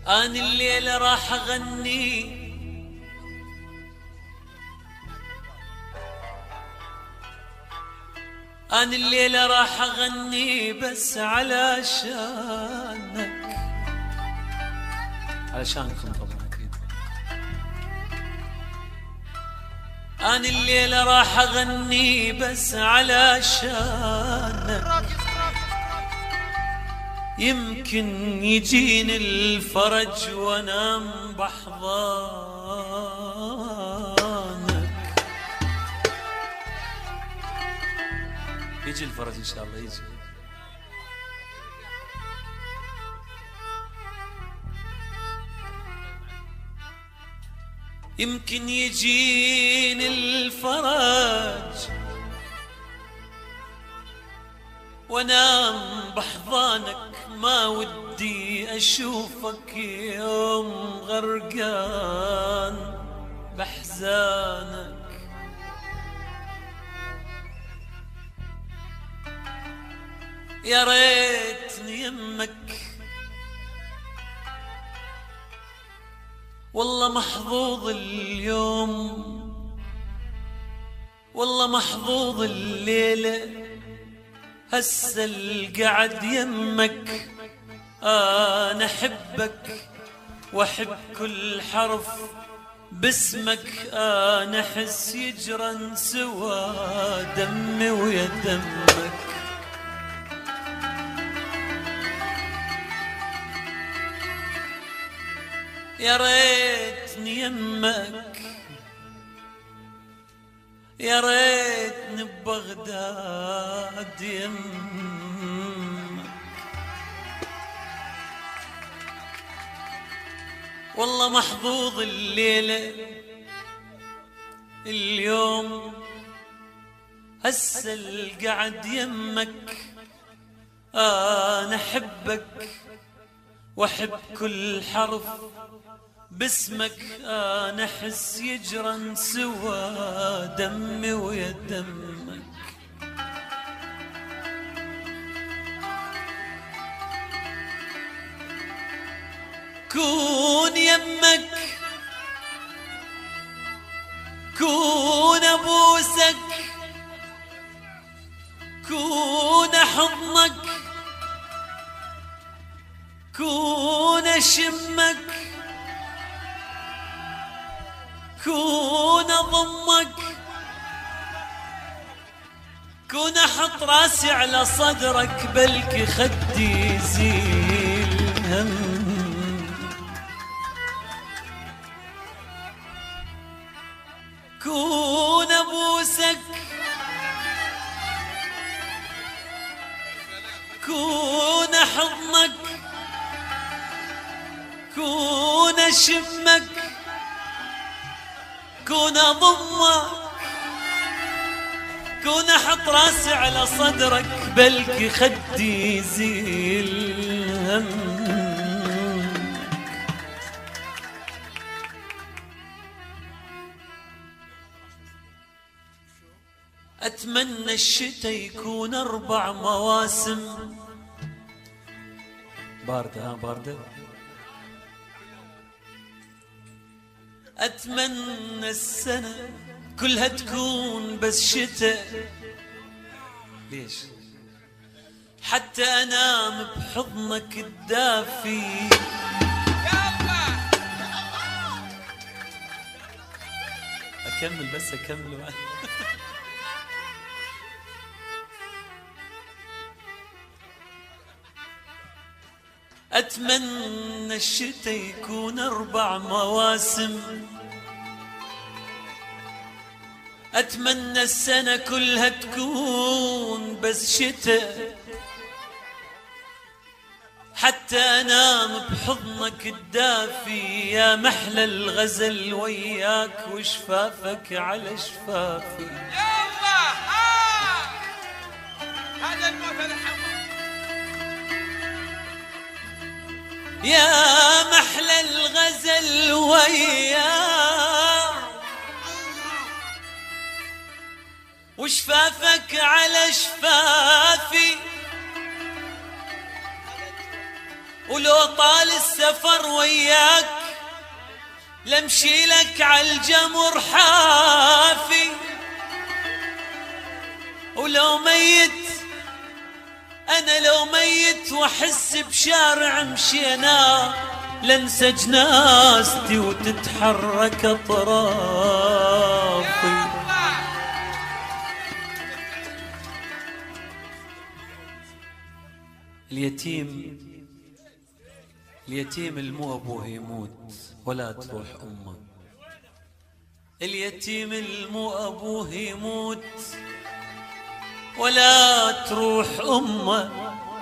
أنا الليلة راح أغني أنا الليلة راح أغني بس علشانك، علشانكم طبعا أكيد. أنا الليلة راح أغني بس علشانك، يمكن يجيني الفرج وأنام بحضانك. يجي الفرج إن شاء الله يجي. يمكن يجيني الفرج وانام بحضانك، ما ودي اشوفك يوم غرقان بحزانك. يا ريتني يمك والله محظوظ اليوم، والله محظوظ الليلة هسه القعد يمك. أنا أحبك وأحب كل حرف باسمك، أنا أحس يجرن سوى دمي ويا دمك. يا ريتني يمك، يا ريتني ببغداد يمك، والله محظوظ الليلة اليوم هسه القعد يمك. أنا أحبك وأحب كل حرف باسمك، أنا أحس يجرن سوى دمي ويا دمك. كون يمك، كون أبوسك، كون حضنك، كون أشمك، كون أضمك، كون أحط راسي على صدرك بلكي خدي يزيل هم. كون أبوسك، كون أحضنك، كون أشمك، كون أضمك، كون أحط راسي على صدرك بلكي خدي يزيل هم. أتمنى الشتاء يكون 4 مواسم باردة، ها باردة. أتمنى السنة كلها تكون بس شتاء. ليش؟ حتى أنام بحضنك الدافي. أكمل بس أكمل. أتمنى الشتاء يكون 4 مواسم. أتمنى السنة كلها تكون بس شتاء، حتى أنام بحضنك الدافي. يا محلى الغزل وياك وشفافك على شفافي. يا الله هذا المثل حمد. يا محلى الغزل وياك وشفافك على شفافي، ولو طال السفر وياك لمشي لك عالجمر حافي، ولو ميت أنا لو ميت وأحس بشارع مشينا لنسى جنازتي وتتحرك أطرافي. اليتيم المو أبوه يموت ولا تروح أمه، اليتيم المو أبوه يموت ولا تروح أمه،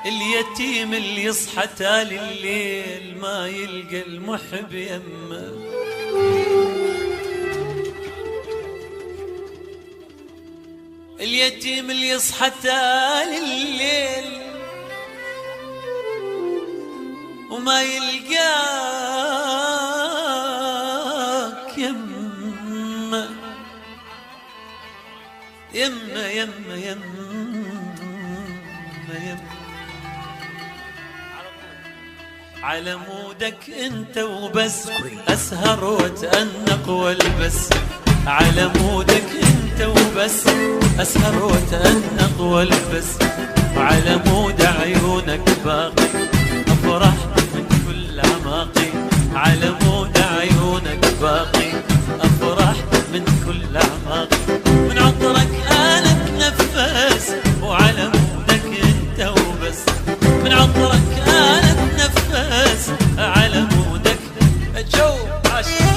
اليتيم اللي يصحى تالي الليل ما يلقى المحب يمه. اليتيم اللي يصحى تالي الليل وما يلقاك يمه يمه يمه يمه يمه. على مودك انت وبس اسهر واتأنق والبس، على مودك انت وبس اسهر واتأنق والبس، وعلى مود عيونك باقي افرح من كل اعماقي، على مود عيونك باقي افرح من كل اعماقي، من عطرك انا اتنفس وعلى مودك انت وبس، من عطرك انا اتنفس على مودك جو عشق.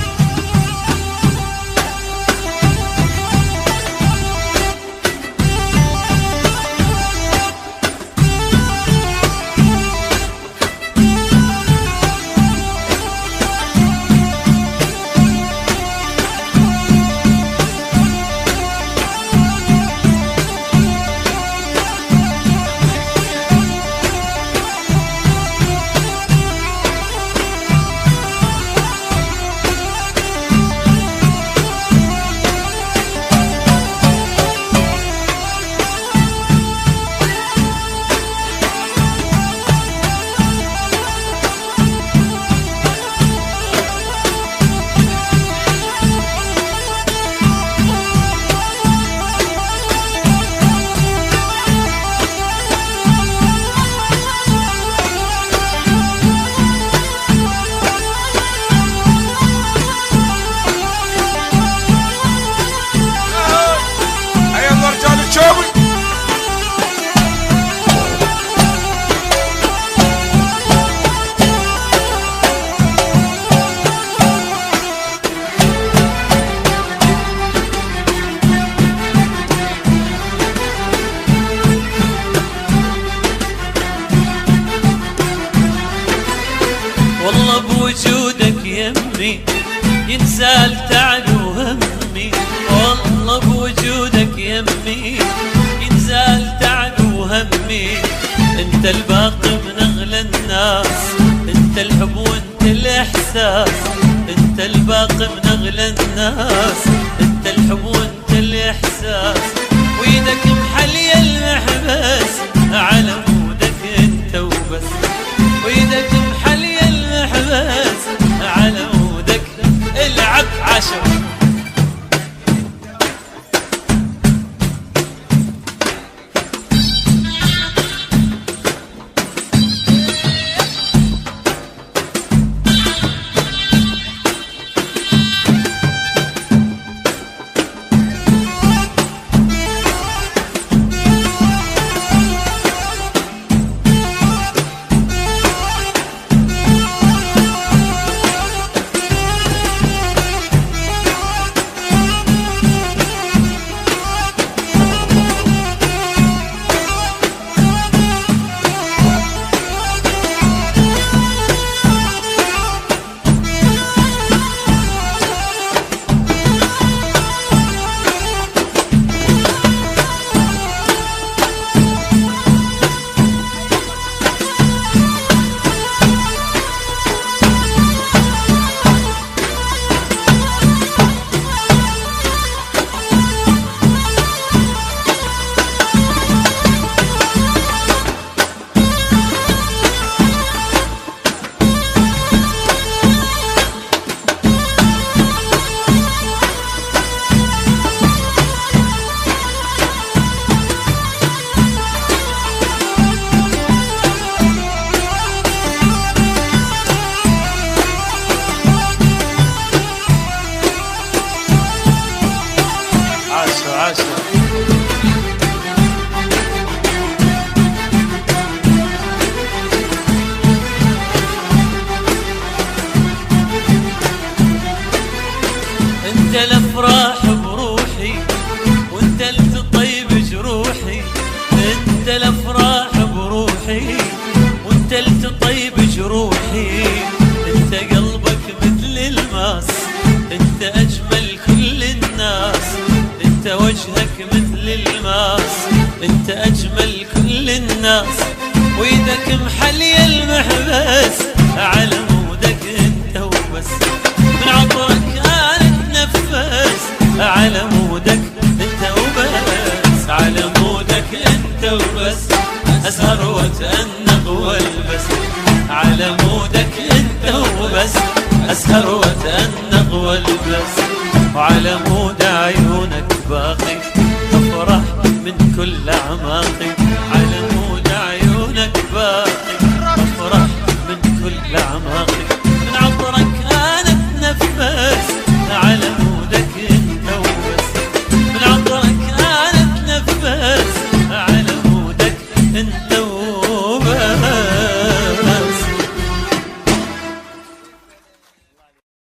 والله بوجودك يمي ينزال تعب وهمي، والله بوجودك يمي ينزال تعب وهمي، انت الباقي من اغلى الناس، انت الحب وانت الاحساس، انت الباقي من اغلى الناس، انت الحب وانت الاحساس، ويدك محلية المحبس على مودك انت وبس، ويدك محلية المحبس على مودك العب عشر. طيب جروحي، انت قلبك مثل الماس، انت اجمل كل الناس، انت وجهك مثل الماس، انت اجمل كل الناس، ويدك محلي المحبس، على مودك انت وبس، من عطرك انا اتنفس، على مودك انت وبس، على مودك انت وبس، اسهر واتأنق والبس، على مودك انت وبس، اسهر واتأنق والبس، وعلى مود عيونك باقي افرح من كل اعماقي،